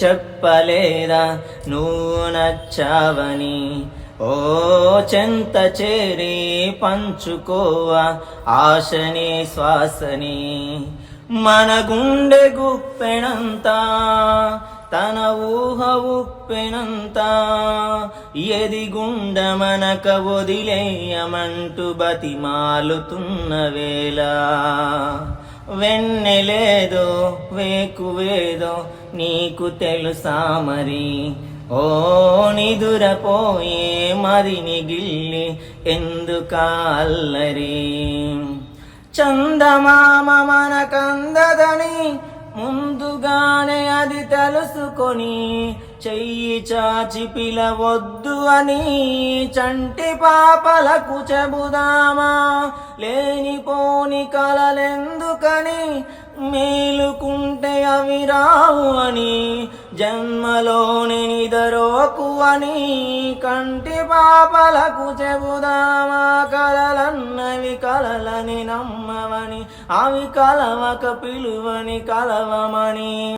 చెప్పలేదా నువ్వు నచ్చావని? ఓ చెంత చేరి పంచుకోవా ఆశని శ్వాసని. మన గుండె గుప్పెనంతా తన ఊహ ఉప్పెనంతా ఎదిగుండ మనక వదిలేయమంటూ బతిమాలుతున్న వేళ వెన్నెలేదో వేకువేదో నీకు తెలుసా మరి? ఓ నిదురపోయే మదిని గిల్లి ఎందుకల్లరి? చందమామ మనకందదని ముందుగానే అది తెలుసుకొని చెయ్యి చాచి పిలవొద్దు అని చంటి పాపలకు చెబుదామా? లేనిపోని కలలెందుకని మేలుకుంటే అవి రావు అని జన్మలోని నిదరోకు అని కంటి పాపలకు చెబుదామా? కలలన్నవి కలలని నమ్మవని, అవి కలవక పిలువని కలవమని.